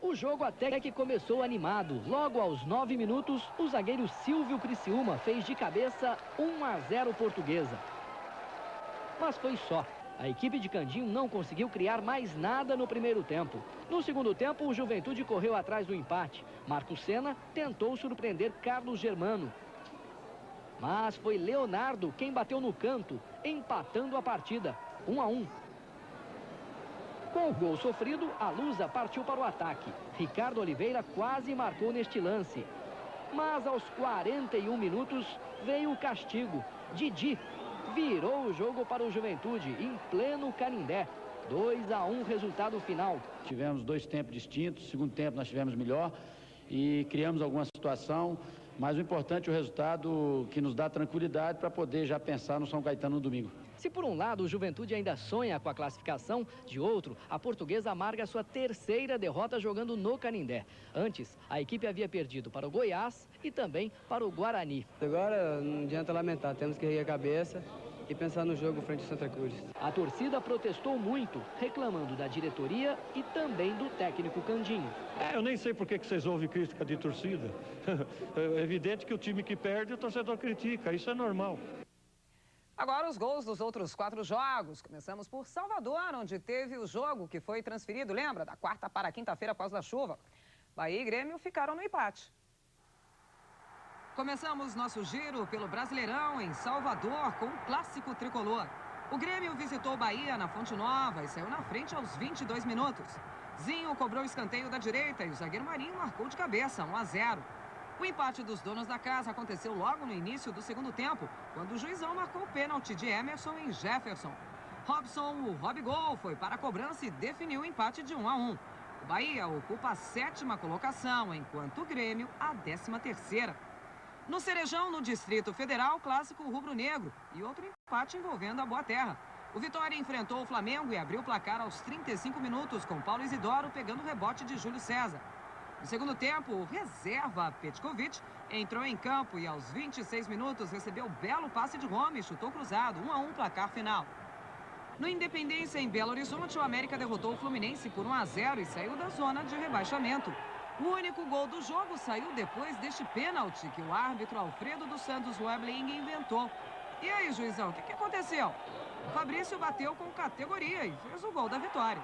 O jogo até que começou animado. Logo aos 9 minutos, o zagueiro Silvio Criciúma fez de cabeça 1-0 Portuguesa. Mas foi só. A equipe de Candinho não conseguiu criar mais nada no primeiro tempo. No segundo tempo, o Juventude correu atrás do empate. Marco Senna tentou surpreender Carlos Germano. Mas foi Leonardo quem bateu no canto, empatando a partida, 1-1. Com o gol sofrido, a Lusa partiu para o ataque. Ricardo Oliveira quase marcou neste lance. Mas aos 41 minutos veio o castigo. Didi virou o jogo para o Juventude em pleno Canindé. 2-1 resultado final. Tivemos dois tempos distintos. Segundo tempo nós tivemos melhor e criamos alguma situação. Mas o importante é o resultado que nos dá tranquilidade para poder já pensar no São Caetano no domingo. Se por um lado o Juventude ainda sonha com a classificação, de outro, a Portuguesa amarga sua terceira derrota jogando no Canindé. Antes, a equipe havia perdido para o Goiás e também para o Guarani. Agora não adianta lamentar, temos que erguer a cabeça e pensar no jogo frente ao Santa Cruz. A torcida protestou muito, reclamando da diretoria e também do técnico Candinho. Eu nem sei por que vocês ouvem crítica de torcida. É evidente que o time que perde, o torcedor critica, isso é normal. Agora os gols dos outros 4 jogos. Começamos por Salvador, onde teve o jogo que foi transferido, lembra? Da quarta para a quinta-feira após a chuva. Bahia e Grêmio ficaram no empate. Começamos nosso giro pelo Brasileirão em Salvador com o clássico tricolor. O Grêmio visitou o Bahia na Fonte Nova e saiu na frente aos 22 minutos. Zinho cobrou o escanteio da direita e o zagueiro Marinho marcou de cabeça, 1-0. O empate dos donos da casa aconteceu logo no início do segundo tempo, quando o juizão marcou o pênalti de Emerson em Jefferson. Robson, o Robigol, foi para a cobrança e definiu o empate de 1-1. O Bahia ocupa a 7ª colocação, enquanto o Grêmio a 13ª. No Cerejão, no Distrito Federal, clássico rubro-negro e outro empate envolvendo a Boa Terra. O Vitória enfrentou o Flamengo e abriu o placar aos 35 minutos, com Paulo Isidoro pegando o rebote de Júlio César. No segundo tempo, o reserva Petkovic entrou em campo e aos 26 minutos recebeu belo passe de Roma e chutou cruzado, 1-1 placar final. No Independência, em Belo Horizonte, o América derrotou o Fluminense por 1-0 e saiu da zona de rebaixamento. O único gol do jogo saiu depois deste pênalti que o árbitro Alfredo dos Santos Webling inventou. E aí, juizão, o que aconteceu? O Fabrício bateu com categoria e fez o gol da vitória.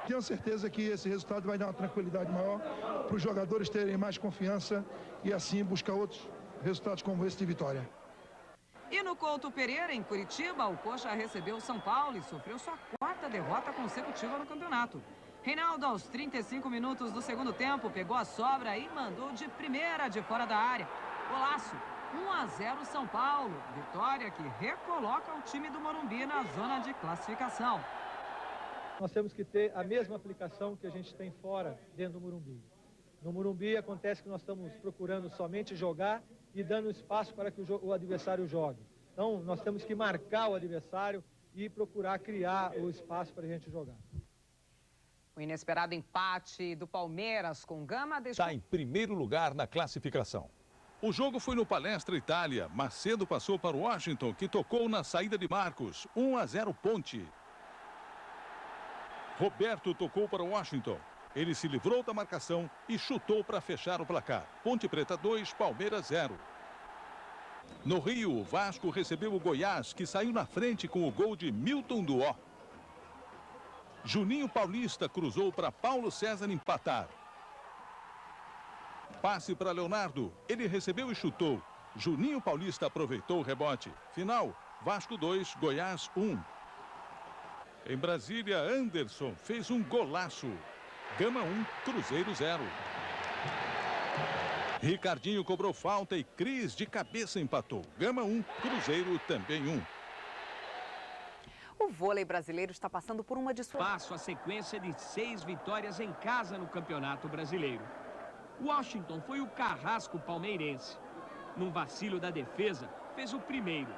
Tenho certeza que esse resultado vai dar uma tranquilidade maior para os jogadores terem mais confiança e assim buscar outros resultados como esse de vitória. E no Couto Pereira, em Curitiba, o Coxa recebeu o São Paulo e sofreu sua 4ª derrota consecutiva no campeonato. Reinaldo, aos 35 minutos do segundo tempo, pegou a sobra e mandou de primeira de fora da área. Golaço, 1-0 São Paulo. Vitória que recoloca o time do Morumbi na zona de classificação. Nós temos que ter a mesma aplicação que a gente tem fora, dentro do Morumbi. No Morumbi acontece que nós estamos procurando somente jogar e dando espaço para que o adversário jogue. Então, nós temos que marcar o adversário e procurar criar o espaço para a gente jogar. O inesperado empate do Palmeiras com Gama deixou... Está em primeiro lugar na classificação. O jogo foi no Palestra Itália. Macedo passou para o Washington, que tocou na saída de Marcos. 1-0 Ponte. Roberto tocou para o Washington. Ele se livrou da marcação e chutou para fechar o placar. Ponte Preta 2, Palmeiras 0. No Rio, o Vasco recebeu o Goiás, que saiu na frente com o gol de Milton Duó. Juninho Paulista cruzou para Paulo César empatar. Passe para Leonardo. Ele recebeu e chutou. Juninho Paulista aproveitou o rebote. Final, Vasco 2, Goiás 1. Em Brasília, Anderson fez um golaço. Gama 1, Cruzeiro 0. Ricardinho cobrou falta e Cris de cabeça empatou. Gama 1, Cruzeiro também 1. O vôlei brasileiro está passando por uma de suas... Passo a sequência de 6 vitórias em casa no Campeonato Brasileiro. Washington foi o carrasco palmeirense. Num vacilo da defesa, fez o primeiro.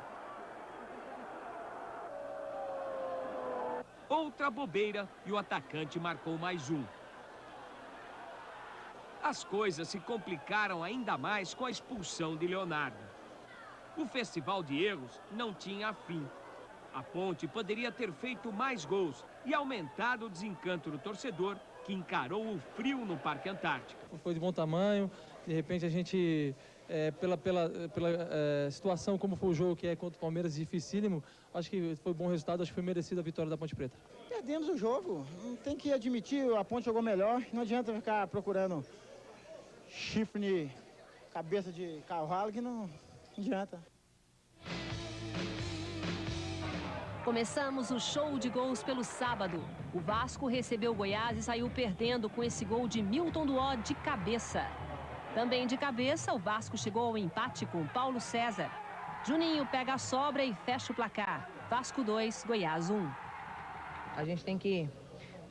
Outra bobeira e o atacante marcou mais um. As coisas se complicaram ainda mais com a expulsão de Leonardo. O festival de erros não tinha fim. A Ponte poderia ter feito mais gols e aumentado o desencanto do torcedor que encarou o frio no Parque Antártica. Foi de bom tamanho, de repente a gente, pela situação como foi o jogo, que é contra o Palmeiras, dificílimo, acho que foi bom resultado, acho que foi merecida a vitória da Ponte Preta. Perdemos o jogo, tem que admitir, a Ponte jogou melhor, não adianta ficar procurando chifre, cabeça de cavalo, que não adianta. Começamos o show de gols pelo sábado. O Vasco recebeu o Goiás e saiu perdendo com esse gol de Milton Duó de cabeça. Também de cabeça, o Vasco chegou ao empate com Paulo César. Juninho pega a sobra e fecha o placar. Vasco 2, Goiás 1. A gente tem que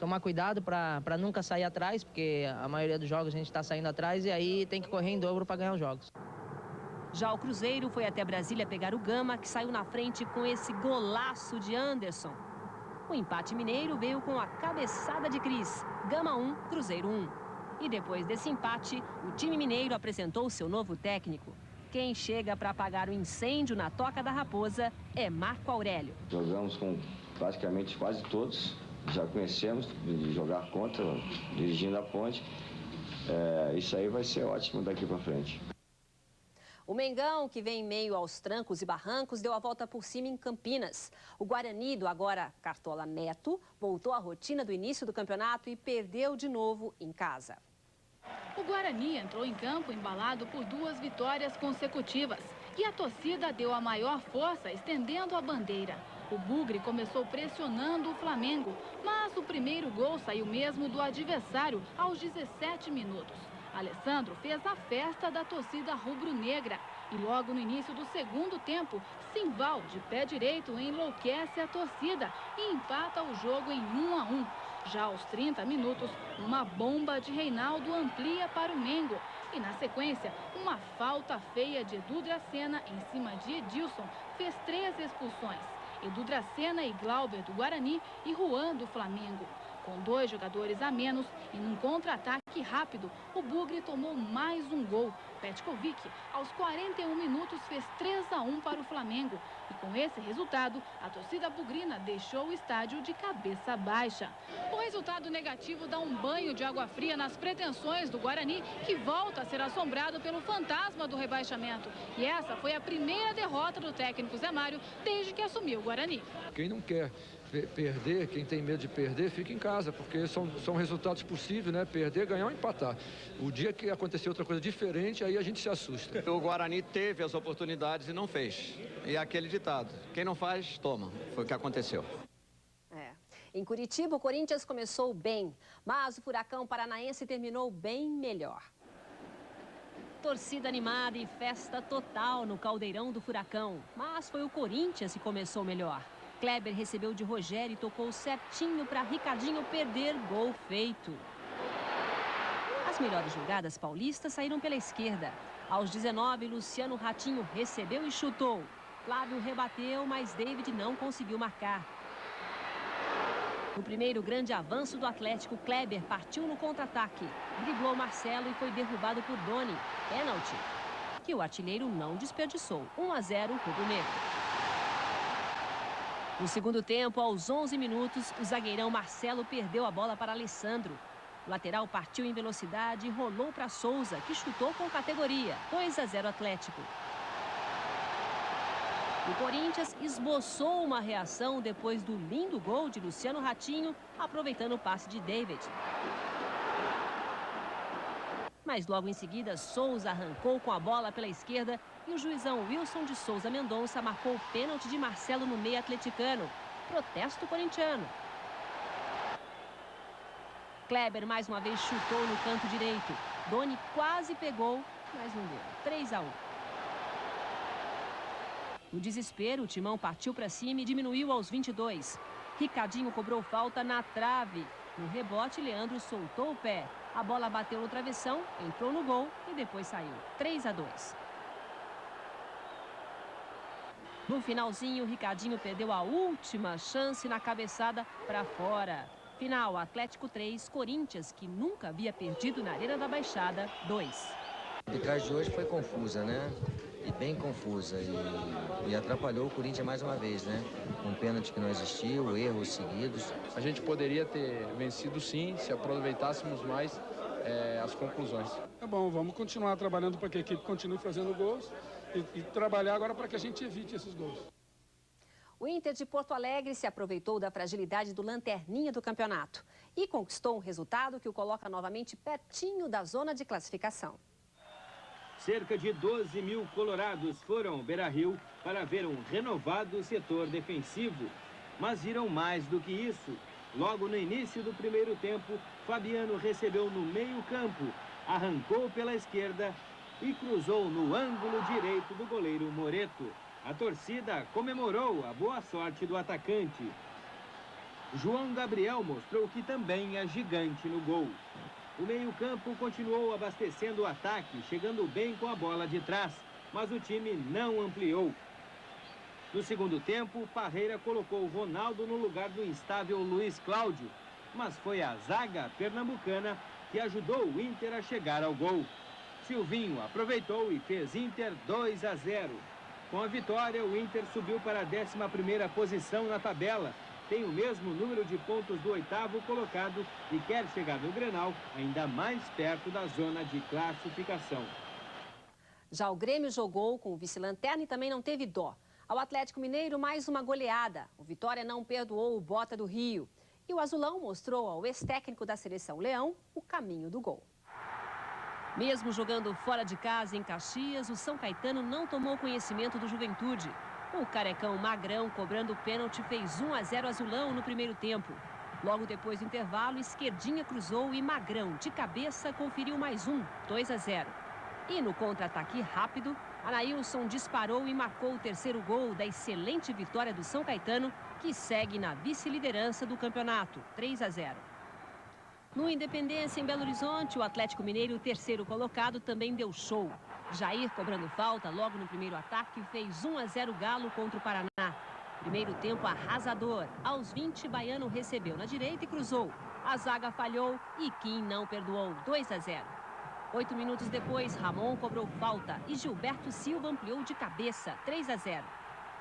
tomar cuidado para nunca sair atrás, porque a maioria dos jogos a gente está saindo atrás e aí tem que correr em dobro para ganhar os jogos. Já o Cruzeiro foi até Brasília pegar o Gama, que saiu na frente com esse golaço de Anderson. O empate mineiro veio com a cabeçada de Cris. Gama 1, Cruzeiro 1. E depois desse empate, o time mineiro apresentou seu novo técnico. Quem chega para apagar o incêndio na Toca da Raposa é Marco Aurélio. Jogamos com praticamente quase todos, já conhecemos de jogar contra, dirigindo a Ponte. Isso aí vai ser ótimo daqui para frente. O Mengão, que vem em meio aos trancos e barrancos, deu a volta por cima em Campinas. O Guarani, do agora Cartola Neto, voltou à rotina do início do campeonato e perdeu de novo em casa. O Guarani entrou em campo embalado por 2 vitórias consecutivas e a torcida deu a maior força estendendo a bandeira. O Bugre começou pressionando o Flamengo, mas o primeiro gol saiu mesmo do adversário aos 17 minutos. Alessandro fez a festa da torcida rubro-negra e logo no início do segundo tempo, Simval, de pé direito, enlouquece a torcida e empata o jogo em 1-1. Já aos 30 minutos, uma bomba de Reinaldo amplia para o Mengo e na sequência, uma falta feia de Edu Dracena em cima de Edilson fez 3 expulsões. Edu Dracena e Glauber do Guarani e Juan do Flamengo. Com 2 jogadores a menos e num contra-ataque rápido, o Bugre tomou mais um gol. Petkovic, aos 41 minutos, fez 3-1 para o Flamengo. E com esse resultado, a torcida bugrina deixou o estádio de cabeça baixa. O resultado negativo dá um banho de água fria nas pretensões do Guarani, que volta a ser assombrado pelo fantasma do rebaixamento. E essa foi a primeira derrota do técnico Zé Mário desde que assumiu o Guarani. Quem não quer perder, quem tem medo de perder, fica em casa, porque são resultados possíveis, né? Perder, ganhar ou empatar. O dia que acontecer outra coisa diferente, aí a gente se assusta. O Guarani teve as oportunidades e não fez. E é aquele ditado, quem não faz, toma. Foi o que aconteceu. Em Curitiba, o Corinthians começou bem, mas o Furacão Paranaense terminou bem melhor. Torcida animada e festa total no caldeirão do Furacão, mas foi o Corinthians que começou melhor. Kleber recebeu de Rogério e tocou certinho para Ricardinho perder, gol feito. As melhores jogadas paulistas saíram pela esquerda. Aos 19, Luciano Ratinho recebeu e chutou. Flávio rebateu, mas David não conseguiu marcar. No primeiro grande avanço do Atlético, Kleber partiu no contra-ataque. Driblou Marcelo e foi derrubado por Doni. Pênalti, que o artilheiro não desperdiçou. 1-0, rubro-negro. No segundo tempo, aos 11 minutos, o zagueirão Marcelo perdeu a bola para Alessandro. O lateral partiu em velocidade e rolou para Souza, que chutou com categoria. 2-0 Atlético. O Corinthians esboçou uma reação depois do lindo gol de Luciano Ratinho, aproveitando o passe de David. Mas logo em seguida, Souza arrancou com a bola pela esquerda e o juizão Wilson de Souza Mendonça marcou o pênalti de Marcelo no meio atleticano. Protesto corintiano. Kleber mais uma vez chutou no canto direito. Doni quase pegou, mas não deu. 3-1. No desespero, o Timão partiu para cima e diminuiu aos 22. Ricardinho cobrou falta na trave. No rebote, Leandro soltou o pé. A bola bateu no travessão, entrou no gol e depois saiu. 3-2. No finalzinho, Ricardinho perdeu a última chance na cabeçada para fora. Final, Atlético 3, Corinthians, que nunca havia perdido na Arena da Baixada, 2. A arbitragem de hoje foi confusa, né? bem confusa e atrapalhou o Corinthians mais uma vez, né? Um pênalti que não existiu, erros seguidos. A gente poderia ter vencido sim, se aproveitássemos mais as conclusões. É bom, vamos continuar trabalhando para que a equipe continue fazendo gols e trabalhar agora para que a gente evite esses gols. O Inter de Porto Alegre se aproveitou da fragilidade do lanterninha do campeonato e conquistou um resultado que o coloca novamente pertinho da zona de classificação. Cerca de 12 mil colorados foram ao Beira-Rio para ver um renovado setor defensivo. Mas viram mais do que isso. Logo no início do primeiro tempo, Fabiano recebeu no meio-campo, arrancou pela esquerda e cruzou no ângulo direito do goleiro Moreto. A torcida comemorou a boa sorte do atacante. João Gabriel mostrou que também é gigante no gol. O meio-campo continuou abastecendo o ataque, chegando bem com a bola de trás, mas o time não ampliou. No segundo tempo, Parreira colocou o Ronaldo no lugar do instável Luiz Cláudio, mas foi a zaga pernambucana que ajudou o Inter a chegar ao gol. Silvinho aproveitou e fez Inter 2-0. Com a vitória, o Inter subiu para a 11ª posição na tabela. Tem o mesmo número de pontos do 8º colocado e quer chegar no Grenal ainda mais perto da zona de classificação. Já o Grêmio jogou com o vice-lanterna e também não teve dó. Ao Atlético Mineiro, mais uma goleada. O Vitória não perdoou o Bota do Rio. E o Azulão mostrou ao ex-técnico da Seleção Leão o caminho do gol. Mesmo jogando fora de casa em Caxias, o São Caetano não tomou conhecimento do Juventude. O carecão Magrão, cobrando o pênalti, fez 1-0 Azulão no primeiro tempo. Logo depois do intervalo, Esquerdinha cruzou e Magrão, de cabeça, conferiu mais 2-0. E no contra-ataque rápido, Anailson disparou e marcou o terceiro gol da excelente vitória do São Caetano, que segue na vice-liderança do campeonato, 3-0. No Independência, em Belo Horizonte, o Atlético Mineiro, terceiro colocado, também deu show. Jair, cobrando falta logo no primeiro ataque, fez 1-0 Galo contra o Paraná. Primeiro tempo arrasador. Aos 20, Baiano recebeu na direita e cruzou. A zaga falhou e Kim não perdoou, 2-0. 8 minutos depois, Ramon cobrou falta e Gilberto Silva ampliou de cabeça, 3-0.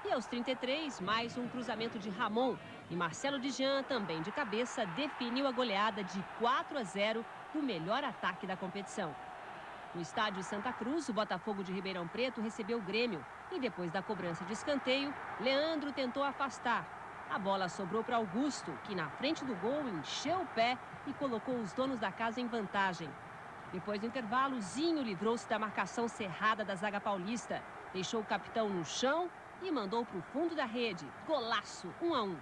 E aos 33, mais um cruzamento de Ramon. E Marcelo Dijan, também de cabeça, definiu a goleada de 4-0 do melhor ataque da competição. No estádio Santa Cruz, o Botafogo de Ribeirão Preto recebeu o Grêmio. E depois da cobrança de escanteio, Leandro tentou afastar. A bola sobrou para Augusto, que na frente do gol encheu o pé e colocou os donos da casa em vantagem. Depois do intervalo, Zinho livrou-se da marcação cerrada da zaga paulista. Deixou o capitão no chão e mandou para o fundo da rede. Golaço, 1-1.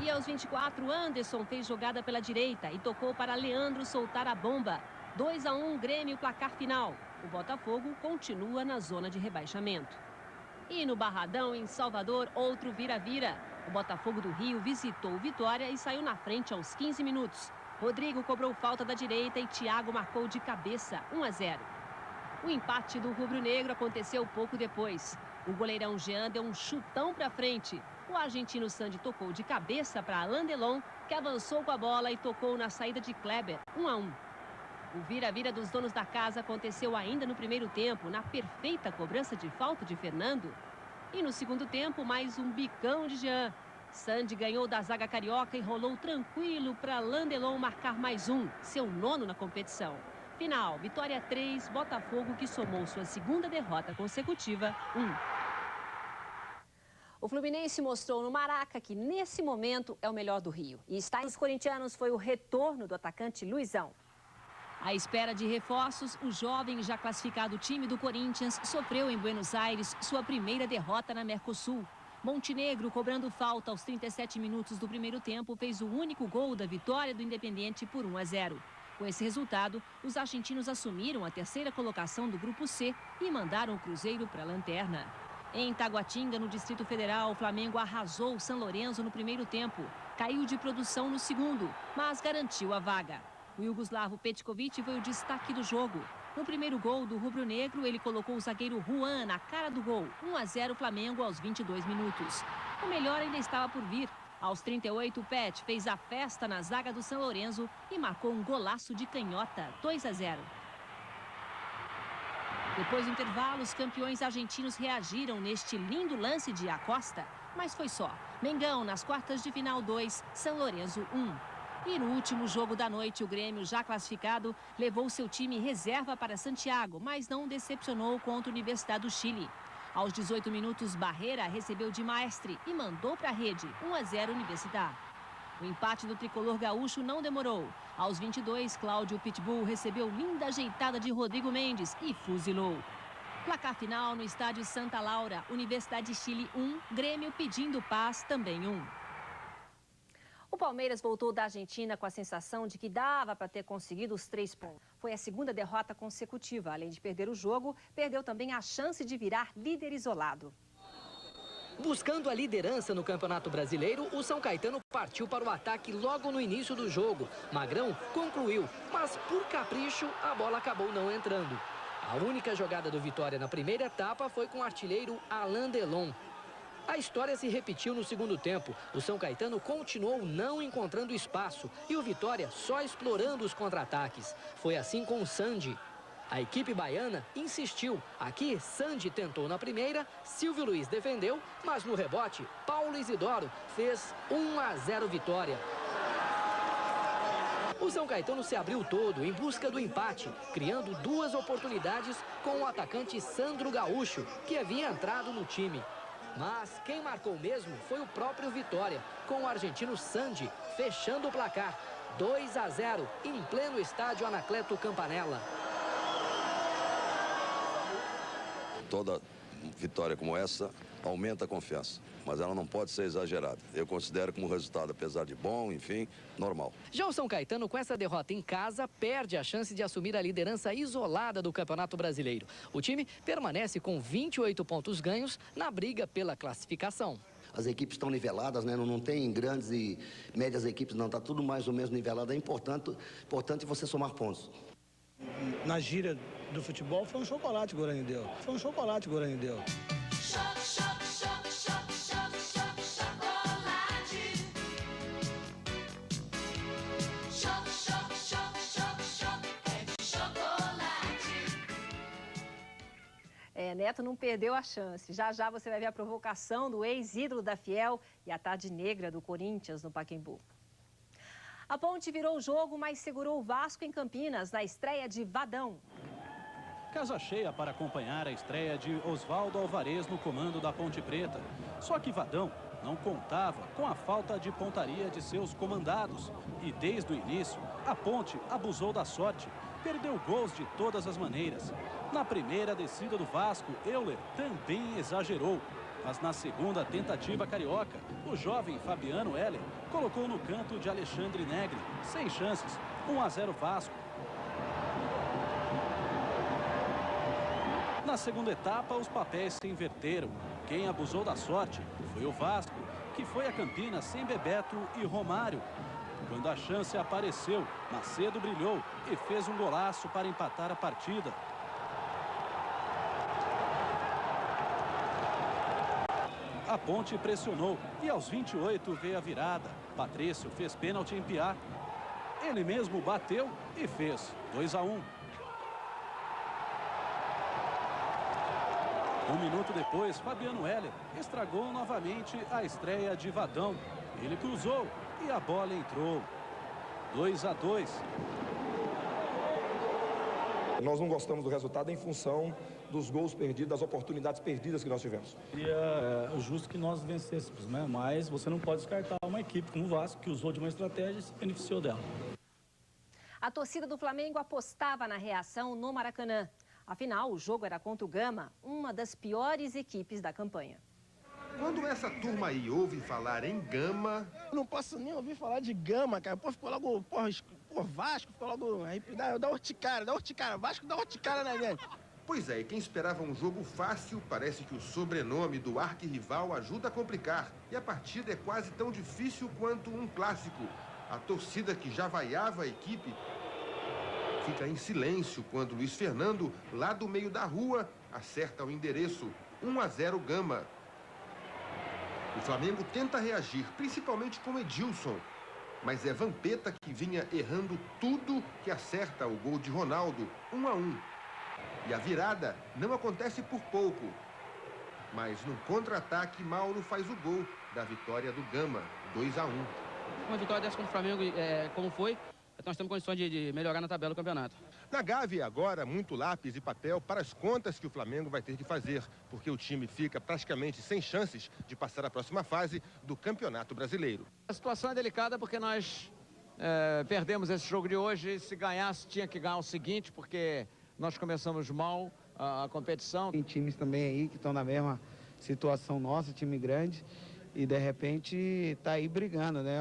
E aos 24, Anderson fez jogada pela direita e tocou para Leandro soltar a bomba. 2-1 Grêmio, placar final. O Botafogo continua na zona de rebaixamento. E no Barradão, em Salvador, outro vira-vira. O Botafogo do Rio visitou o Vitória e saiu na frente aos 15 minutos. Rodrigo cobrou falta da direita e Thiago marcou de cabeça, 1-0. O empate do rubro-negro aconteceu pouco depois. O goleirão Jean deu um chutão para frente. O argentino Sandy tocou de cabeça para Alain Delon, que avançou com a bola e tocou na saída de Kleber, 1-1. O vira-vira dos donos da casa aconteceu ainda no primeiro tempo, na perfeita cobrança de falta de Fernando. E no segundo tempo, mais um bicão de Jean. Sandy ganhou da zaga carioca e rolou tranquilo para Alain Delon marcar mais um, seu 9º na competição. Final, Vitória 3, Botafogo, que somou sua segunda derrota consecutiva, 1. O Fluminense mostrou no Maraca que, nesse momento, é o melhor do Rio. E está nos corintianos foi o retorno do atacante Luizão. À espera de reforços, o jovem já classificado time do Corinthians sofreu em Buenos Aires sua primeira derrota na Mercosul. Montenegro, cobrando falta aos 37 minutos do primeiro tempo, fez o único gol da vitória do Independiente por 1-0. Com esse resultado, os argentinos assumiram a terceira colocação do Grupo C e mandaram o Cruzeiro para a lanterna. Em Taguatinga, no Distrito Federal, o Flamengo arrasou o São Lourenço no primeiro tempo. Caiu de produção no segundo, mas garantiu a vaga. O iugoslavo Petkovic foi o destaque do jogo. No primeiro gol do rubro-negro, ele colocou o zagueiro Juan na cara do gol. 1-0 Flamengo aos 22 minutos. O melhor ainda estava por vir. Aos 38, o Pet fez a festa na zaga do São Lourenço e marcou um golaço de canhota, 2-0. Depois do intervalo, os campeões argentinos reagiram neste lindo lance de Acosta. Mas foi só. Mengão nas quartas de final 2, São Lourenço 1. E no último jogo da noite, o Grêmio, já classificado, levou seu time reserva para Santiago, mas não decepcionou contra a Universidade do Chile. Aos 18 minutos, Barreira recebeu de Maestre e mandou para a rede, 1-0 Universidade. O empate do tricolor gaúcho não demorou. Aos 22, Cláudio Pitbull recebeu linda ajeitada de Rodrigo Mendes e fuzilou. Placar final no estádio Santa Laura, Universidade de Chile 1, Grêmio pedindo paz também 1. O Palmeiras voltou da Argentina com a sensação de que dava para ter conseguido os 3 pontos. Foi a segunda derrota consecutiva. Além de perder o jogo, perdeu também a chance de virar líder isolado. Buscando a liderança no Campeonato Brasileiro, o São Caetano partiu para o ataque logo no início do jogo. Magrão concluiu, mas por capricho a bola acabou não entrando. A única jogada do Vitória na primeira etapa foi com o artilheiro Alain Delon. A história se repetiu no segundo tempo. O São Caetano continuou não encontrando espaço e o Vitória só explorando os contra-ataques. Foi assim com o Sandy. A equipe baiana insistiu. Aqui, Sandy tentou na primeira, Silvio Luiz defendeu, mas no rebote, Paulo Isidoro fez 1-0 Vitória. O São Caetano se abriu todo em busca do empate, criando 2 oportunidades com o atacante Sandro Gaúcho, que havia entrado no time. Mas quem marcou mesmo foi o próprio Vitória, com o argentino Sandy fechando o placar, 2-0, em pleno estádio Anacleto Campanella. Toda vitória como essa aumenta a confiança, mas ela não pode ser exagerada. Eu considero como resultado, apesar de bom, enfim, normal. Já o São Caetano, com essa derrota em casa, perde a chance de assumir a liderança isolada do Campeonato Brasileiro. O time permanece com 28 pontos ganhos na briga pela classificação. As equipes estão niveladas, né? Não tem grandes e médias equipes, não. Está tudo mais ou menos nivelado. É importante você somar pontos. Na gíria do futebol, foi um chocolate que o Guarani deu. Foi um chocolate que o Guarani deu. Neto não perdeu a chance. Já já você vai ver a provocação do ex-ídolo da Fiel e a tarde negra do Corinthians no Pacaembu. A Ponte virou o jogo, mas segurou o Vasco em Campinas na estreia de Vadão. Casa cheia para acompanhar a estreia de Oswaldo Alvarez no comando da Ponte Preta. Só que Vadão não contava com a falta de pontaria de seus comandados. E desde o início, a Ponte abusou da sorte. Perdeu gols de todas as maneiras. Na primeira descida do Vasco, Euler também exagerou. Mas na segunda tentativa carioca, o jovem Fabiano Heller colocou no canto de Alexandre Negri. Sem chances, 1-0 Vasco. Na segunda etapa, os papéis se inverteram. Quem abusou da sorte foi o Vasco, que foi a Campinas sem Bebeto e Romário. Quando a chance apareceu, Macedo brilhou e fez um golaço para empatar a partida. A Ponte pressionou e aos 28 veio a virada. Patrício fez pênalti em Piá. Ele mesmo bateu e fez 2-1. Um minuto depois, Fabiano Heller estragou novamente a estreia de Vadão. Ele cruzou e a bola entrou. 2-2. Nós não gostamos do resultado em função dos gols perdidos, das oportunidades perdidas que nós tivemos. Seria justo que nós vencêssemos, né? Mas você não pode descartar uma equipe como o Vasco, que usou de uma estratégia e se beneficiou dela. A torcida do Flamengo apostava na reação no Maracanã. Afinal, o jogo era contra o Gama, uma das piores equipes da campanha. Quando essa turma aí ouve falar em Gama... Eu não posso nem ouvir falar de Gama, cara. Pô, ficou logo, Vasco, ficou logo... Dá urticária, Vasco dá urticária na gente. Pois é, e quem esperava um jogo fácil, parece que o sobrenome do arquirrival ajuda a complicar. E a partida é quase tão difícil quanto um clássico. A torcida que já vaiava a equipe fica em silêncio quando Luiz Fernando, lá do meio da rua, acerta o endereço 1-0 Gama. O Flamengo tenta reagir, principalmente com Edilson. Mas é Vampeta que vinha errando tudo que acerta o gol de Ronaldo, 1-1. E a virada não acontece por pouco. Mas no contra-ataque, Mauro faz o gol da vitória do Gama, 2-1. Uma vitória dessa contra o Flamengo, como foi, nós temos condições de melhorar na tabela do campeonato. Na Gávea, agora, muito lápis e papel para as contas que o Flamengo vai ter que fazer, porque o time fica praticamente sem chances de passar a próxima fase do Campeonato Brasileiro. A situação é delicada porque nós perdemos esse jogo de hoje. Se ganhasse, tinha que ganhar o seguinte, porque nós começamos mal a competição. Tem times também aí que estão na mesma situação nossa, time grande, e de repente está aí brigando, né?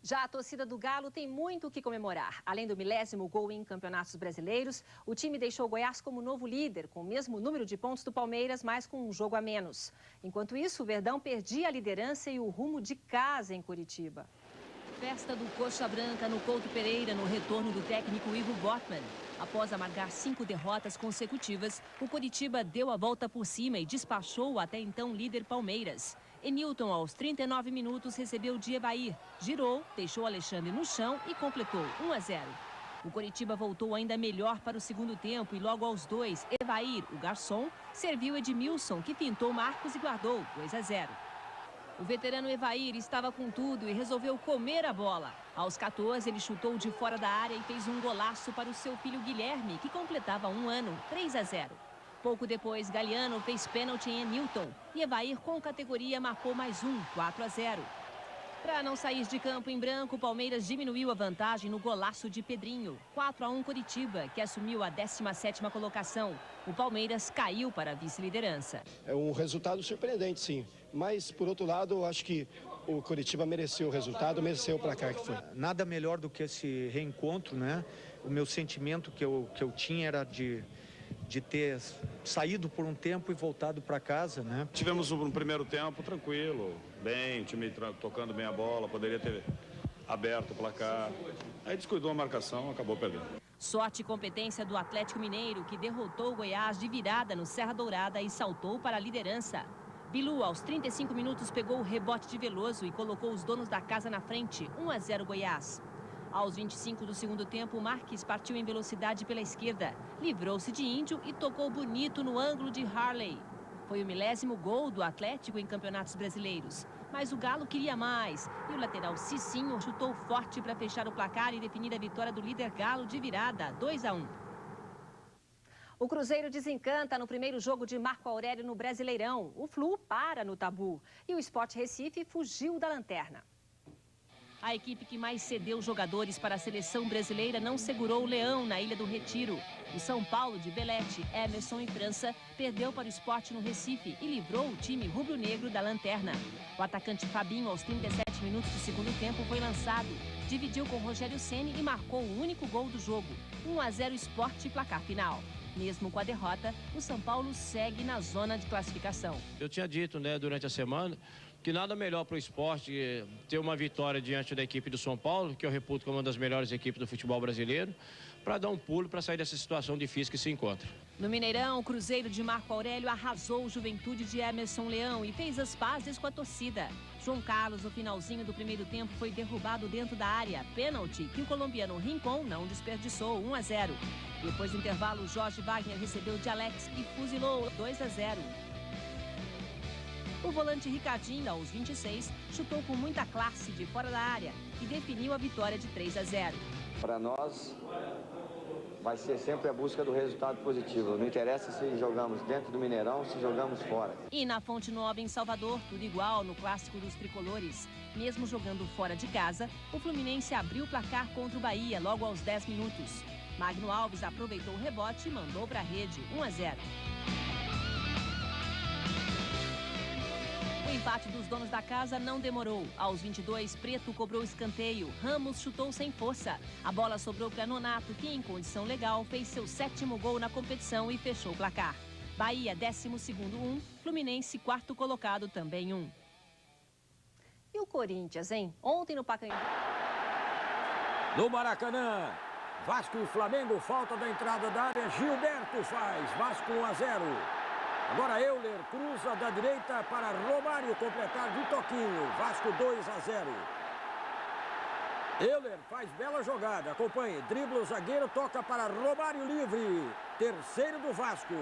Já a torcida do Galo tem muito o que comemorar. Além do 10º gol em campeonatos brasileiros, o time deixou o Goiás como novo líder, com o mesmo número de pontos do Palmeiras, mas com um jogo a menos. Enquanto isso, o Verdão perdia a liderança e o rumo de casa em Curitiba. Festa do Coxa Branca no Couto Pereira, no retorno do técnico Ivo Botman. Após amargar 5 derrotas consecutivas, o Curitiba deu a volta por cima e despachou o até então líder Palmeiras. Enilton, aos 39 minutos, recebeu de Evair, girou, deixou Alexandre no chão e completou 1-0. O Coritiba voltou ainda melhor para o segundo tempo e logo aos 2, Evair, o garçom, serviu Edmilson, que pintou Marcos e guardou 2-0. O veterano Evair estava com tudo e resolveu comer a bola. Aos 14, ele chutou de fora da área e fez um golaço para o seu filho Guilherme, que completava 1 ano, 3-0. Pouco depois, Galeano fez pênalti em Enilton e Evair, com categoria, marcou mais 4-0. Para não sair de campo em branco, o Palmeiras diminuiu a vantagem no golaço de Pedrinho. 4-1 Curitiba, que assumiu a 17ª colocação. O Palmeiras caiu para a vice-liderança. É um resultado surpreendente, sim. Mas, por outro lado, eu acho que o Curitiba mereceu o resultado, mereceu o placar que foi. Nada melhor do que esse reencontro, né? O meu sentimento que eu tinha era de ter saído por um tempo e voltado para casa, né? Tivemos um primeiro tempo tranquilo, bem, o time tocando bem a bola, poderia ter aberto o placar. Aí descuidou a marcação, acabou perdendo. Sorte e competência do Atlético Mineiro, que derrotou o Goiás de virada no Serra Dourada e saltou para a liderança. Bilu, aos 35 minutos, pegou o rebote de Veloso e colocou os donos da casa na frente, 1-0 Goiás. Aos 25 do segundo tempo, Marques partiu em velocidade pela esquerda, livrou-se de Índio e tocou bonito no ângulo de Harley. Foi o 10º gol do Atlético em campeonatos brasileiros. Mas o Galo queria mais e o lateral Cicinho chutou forte para fechar o placar e definir a vitória do líder Galo de virada, 2-1. O Cruzeiro desencanta no primeiro jogo de Marco Aurélio no Brasileirão. O Flu para no tabu e o Sport Recife fugiu da lanterna. A equipe que mais cedeu jogadores para a seleção brasileira não segurou o Leão na Ilha do Retiro. O São Paulo de Belete, Emerson e França perdeu para o Sport no Recife e livrou o time rubro-negro da lanterna. O atacante Fabinho, aos 37 minutos do segundo tempo, foi lançado. Dividiu com Rogério Ceni e marcou o único gol do jogo. 1-0 Sport, placar final. Mesmo com a derrota, o São Paulo segue na zona de classificação. Eu tinha dito, durante a semana, que nada melhor para o esporte ter uma vitória diante da equipe do São Paulo, que eu reputo como uma das melhores equipes do futebol brasileiro, para dar um pulo para sair dessa situação difícil que se encontra. No Mineirão, o Cruzeiro de Marco Aurélio arrasou o Juventude de Emerson Leão e fez as pazes com a torcida. João Carlos, no finalzinho do primeiro tempo, foi derrubado dentro da área. Pênalti que o colombiano Rincon não desperdiçou, 1-0. Depois do intervalo, Jorge Wagner recebeu de Alex e fuzilou, 2-0. O volante Ricardinho, aos 26, chutou com muita classe de fora da área e definiu a vitória de 3-0. Para nós, vai ser sempre a busca do resultado positivo. Não interessa se jogamos dentro do Mineirão, se jogamos fora. E na Fonte Nova, em Salvador, tudo igual no clássico dos tricolores. Mesmo jogando fora de casa, o Fluminense abriu o placar contra o Bahia logo aos 10 minutos. Magno Alves aproveitou o rebote e mandou para a rede, 1-0. O empate dos donos da casa não demorou. Aos 22, Preto cobrou escanteio. Ramos chutou sem força. A bola sobrou para Nonato, que em condição legal fez seu 7º gol na competição e fechou o placar. Bahia, 12º, 1. Fluminense, 4º colocado, também 1. E o Corinthians, hein? Ontem no Pacaembu. No Maracanã, Vasco e Flamengo, falta da entrada da área. Gilberto faz. Vasco 1-0. Agora Euler cruza da direita para Romário completar de toquinho. Vasco 2-0. Euler faz bela jogada, acompanhe, dribla o zagueiro, toca para Romário livre, terceiro do Vasco.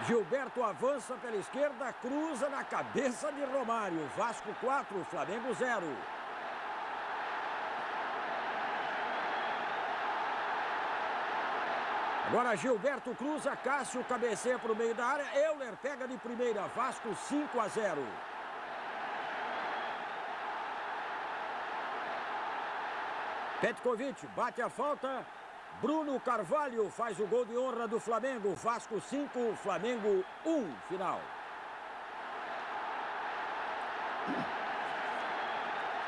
Gilberto avança pela esquerda, cruza na cabeça de Romário. Vasco 4, Flamengo 0. Agora Gilberto cruza, Cássio cabeceia para o meio da área, Euler pega de primeira, Vasco 5-0. Petkovic bate a falta, Bruno Carvalho faz o gol de honra do Flamengo, Vasco 5, Flamengo 1, final.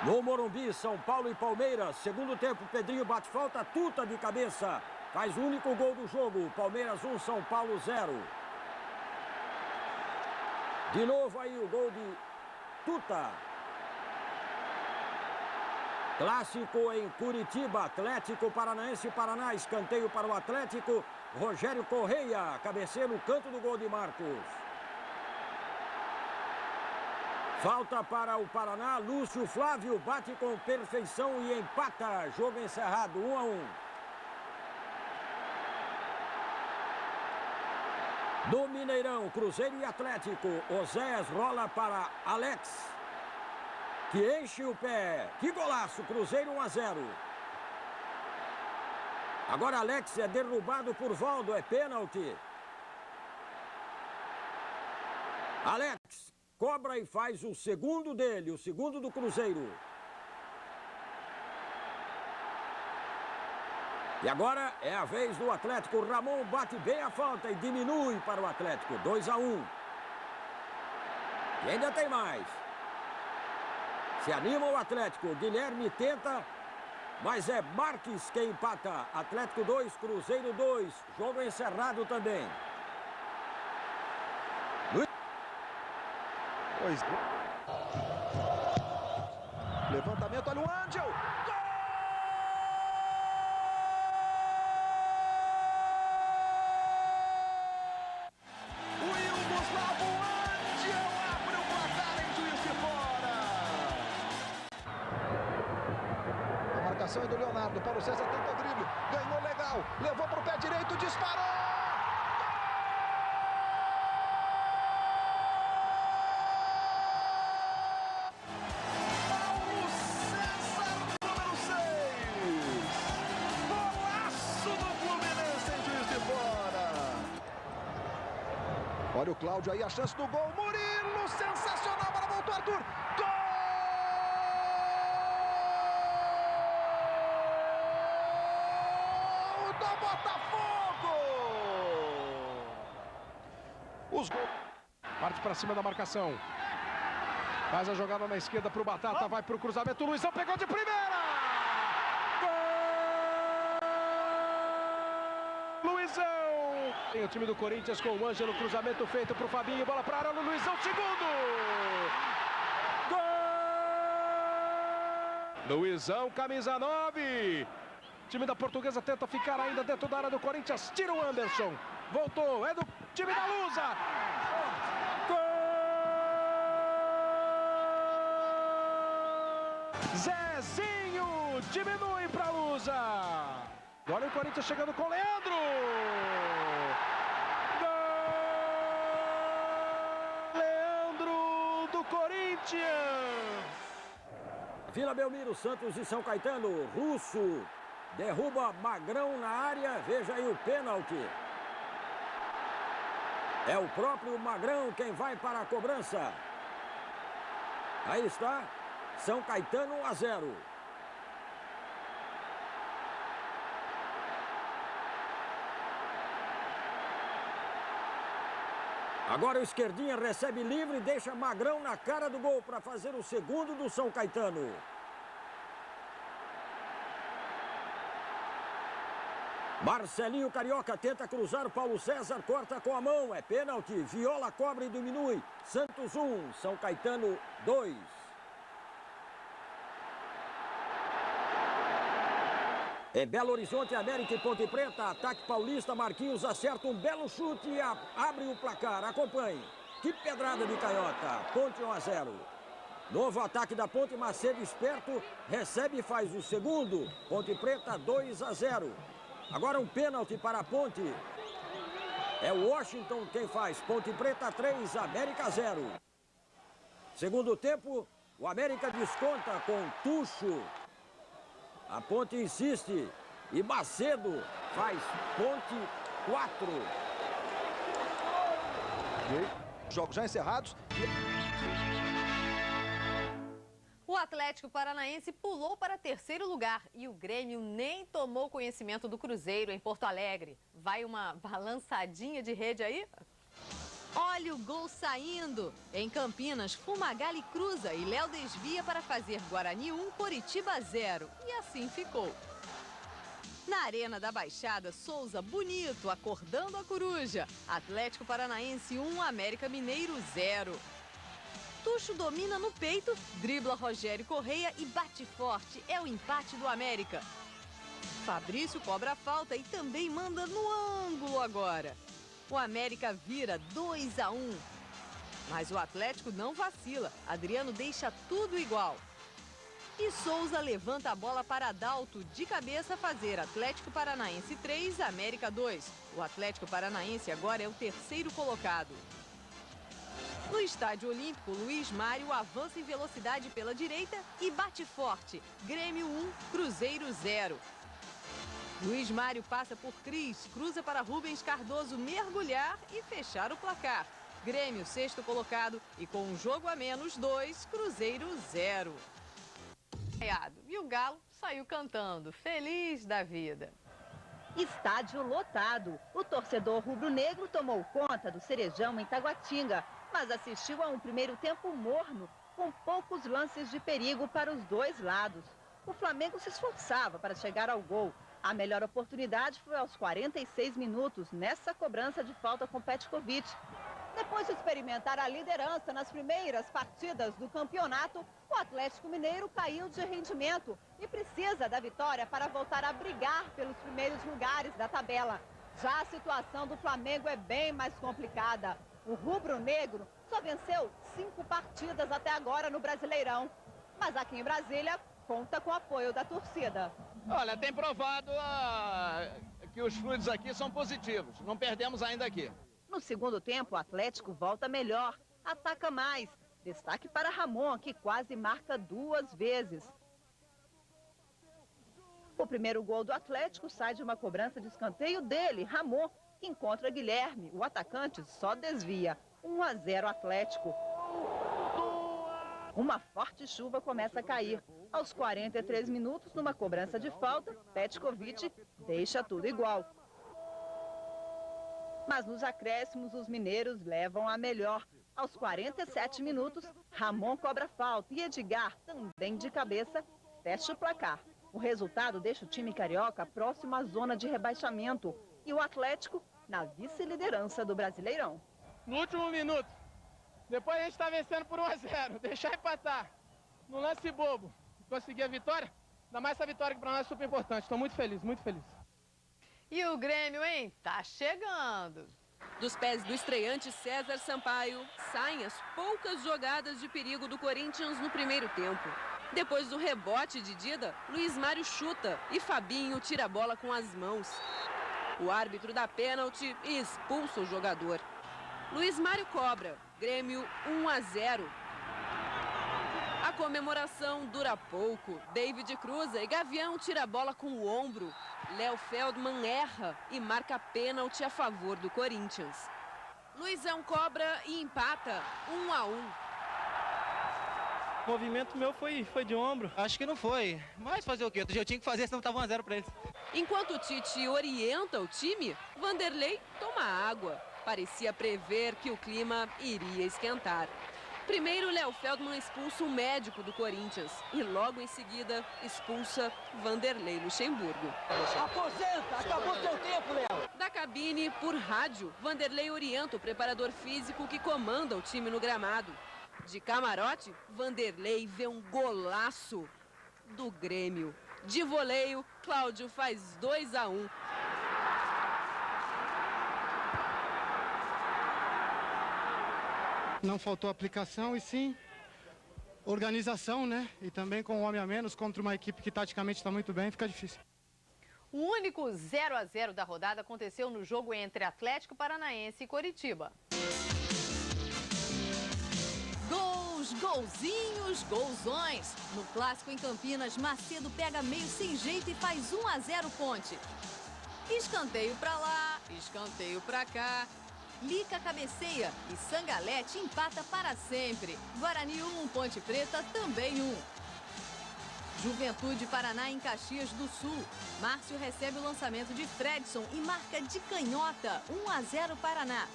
No Morumbi, São Paulo e Palmeiras, segundo tempo, Pedrinho bate falta, Tuta de cabeça, faz o único gol do jogo, Palmeiras 1, São Paulo 0. De novo aí o gol de Tuta. Clássico em Curitiba, Atlético Paranaense, Paraná, escanteio para o Atlético, Rogério Correia, cabeceia no canto do gol de Marcos. Falta para o Paraná, Lúcio Flávio bate com perfeição e empata, jogo encerrado, 1-1. No Mineirão, Cruzeiro e Atlético, Oséias rola para Alex, que enche o pé. Que golaço, Cruzeiro 1-0. Agora Alex é derrubado por Valdo, é pênalti. Alex cobra e faz o segundo dele, o segundo do Cruzeiro. E agora é a vez do Atlético, Ramon bate bem a falta e diminui para o Atlético, 2-1. E ainda tem mais. Se anima o Atlético, Guilherme tenta, mas é Marques quem empata. Atlético 2, Cruzeiro 2, jogo encerrado também. Pois. Levantamento, olha o Ângel. É do Leonardo, Paulo César tentou drible, ganhou legal, levou para o pé direito, disparou! Paulo César, número 6! Golaço do Fluminense em Juiz de Fora! Olha o Cláudio aí, a chance do gol, Murilo, sensacional, para voltou Arthur, gol! Os gols. Parte para cima da marcação. Faz a jogada na esquerda para o Batata. Vai para o cruzamento. Luizão pegou de primeira. Gol! Luizão. Tem o time do Corinthians com o Ângelo. Cruzamento feito para o Fabinho. Bola para a área. Luizão, segundo. Gol! Luizão, camisa 9. Time da Portuguesa tenta ficar ainda dentro da área do Corinthians. Tira o Anderson. Voltou. É do time da Lusa. Gol! Zezinho diminui para a Lusa. Olha o Corinthians chegando com Leandro. Gol! Leandro do Corinthians. Vila Belmiro, Santos e São Caetano. Russo derruba Magrão na área. Veja aí o pênalti. É o próprio Magrão quem vai para a cobrança. Aí está, São Caetano 1-0. Agora o esquerdinha recebe livre e deixa Magrão na cara do gol para fazer o segundo do São Caetano. Marcelinho Carioca tenta cruzar, Paulo César corta com a mão, é pênalti, Viola cobra e diminui, Santos 1, São Caetano 2. Em Belo Horizonte, América e Ponte Preta, ataque paulista, Marquinhos acerta um belo chute e abre o placar, acompanhe. Que pedrada de canhota, Ponte 1-0. Novo ataque da Ponte, Macedo esperto, recebe e faz o segundo. Ponte Preta 2-0. Agora um pênalti para a Ponte. É o Washington quem faz. Ponte Preta 3, América 0. Segundo tempo, o América desconta com Tucho. A Ponte insiste e Macedo faz Ponte 4. Jogos já encerrados. O Atlético Paranaense pulou para terceiro lugar e o Grêmio nem tomou conhecimento do Cruzeiro em Porto Alegre. Vai uma balançadinha de rede aí? Olha o gol saindo! Em Campinas, Fumagalli cruza e Léo desvia para fazer Guarani 1, Coritiba 0. E assim ficou. Na Arena da Baixada, Souza bonito, acordando a coruja. Atlético Paranaense 1, América Mineiro 0. Tucho domina no peito, dribla Rogério Correia e bate forte. É o empate do América. Fabrício cobra a falta e também manda no ângulo agora. O América vira 2-1. Mas o Atlético não vacila. Adriano deixa tudo igual. E Souza levanta a bola para Adalto de cabeça fazer Atlético Paranaense 3, América 2. O Atlético Paranaense agora é o terceiro colocado. No Estádio Olímpico, Luiz Mário avança em velocidade pela direita e bate forte. Grêmio 1, Cruzeiro 0. Luiz Mário passa por Cris, cruza para Rubens Cardoso mergulhar e fechar o placar. Grêmio sexto colocado e com um jogo a menos 2, Cruzeiro 0. E o Galo saiu cantando, feliz da vida. Estádio lotado. O torcedor rubro-negro tomou conta do Cerejão em Taguatinga, mas assistiu a um primeiro tempo morno, com poucos lances de perigo para os dois lados. O Flamengo se esforçava para chegar ao gol. A melhor oportunidade foi aos 46 minutos, nessa cobrança de falta com Petkovic. Depois de experimentar a liderança nas primeiras partidas do campeonato, o Atlético Mineiro caiu de rendimento e precisa da vitória para voltar a brigar pelos primeiros lugares da tabela. Já a situação do Flamengo é bem mais complicada. O rubro-negro só venceu 5 partidas até agora no Brasileirão. Mas aqui em Brasília, conta com o apoio da torcida. Olha, tem provado que os fluidos aqui são positivos. Não perdemos ainda aqui. No segundo tempo, o Atlético volta melhor, ataca mais. Destaque para Ramon, que quase marca 2 vezes. O primeiro gol do Atlético sai de uma cobrança de escanteio dele, Ramon, que encontra Guilherme. O atacante só desvia. 1-0 Atlético. Uma forte chuva começa a cair. Aos 43 minutos, numa cobrança de falta, Petkovic deixa tudo igual. Mas nos acréscimos, os mineiros levam a melhor. Aos 47 minutos, Ramon cobra falta e Edgar, também de cabeça, fecha o placar. O resultado deixa o time carioca próximo à zona de rebaixamento e o Atlético na vice-liderança do Brasileirão. No último minuto, depois a gente está vencendo por 1-0, deixar empatar no lance bobo, conseguir a vitória, ainda mais essa vitória que para nós é super importante. Estou muito feliz, muito feliz. E o Grêmio, hein? Tá chegando. Dos pés do estreante César Sampaio, saem as poucas jogadas de perigo do Corinthians no primeiro tempo. Depois do rebote de Dida, Luiz Mário chuta e Fabinho tira a bola com as mãos. O árbitro dá pênalti e expulsa o jogador. Luiz Mário cobra, Grêmio 1-0. A comemoração dura pouco. David cruza e Gavião tira a bola com o ombro. Léo Feldman erra e marca pênalti a favor do Corinthians. Luizão cobra e empata 1-1. O movimento meu foi de ombro. Acho que não foi, mas fazer o quê? Eu tinha que fazer, senão tava 1-0 para eles. Enquanto o Tite orienta o time, Vanderlei toma água. Parecia prever que o clima iria esquentar. Primeiro, Léo Feldman expulsa o médico do Corinthians e logo em seguida expulsa Vanderlei Luxemburgo. Aposenta! Acabou seu tempo, Léo! Da cabine, por rádio, Vanderlei orienta o preparador físico que comanda o time no gramado. De camarote, Vanderlei vê um golaço do Grêmio. De voleio, Cláudio faz 2-1. Não faltou aplicação e sim organização, né? E também com um homem a menos contra uma equipe que taticamente está muito bem, fica difícil. O único 0 a 0 da rodada aconteceu no jogo entre Atlético Paranaense e Coritiba. Gols, golzinhos, golzões. No clássico em Campinas, Macedo pega meio sem jeito e faz 1 a 0 Ponte. Escanteio pra lá, escanteio pra cá. Lica cabeceia e Sangalete empata para sempre. Guarani 1, Ponte Preta também 1. Juventude Paraná em Caxias do Sul. Márcio recebe o lançamento de Fredson e marca de canhota. 1 a 0 Paraná.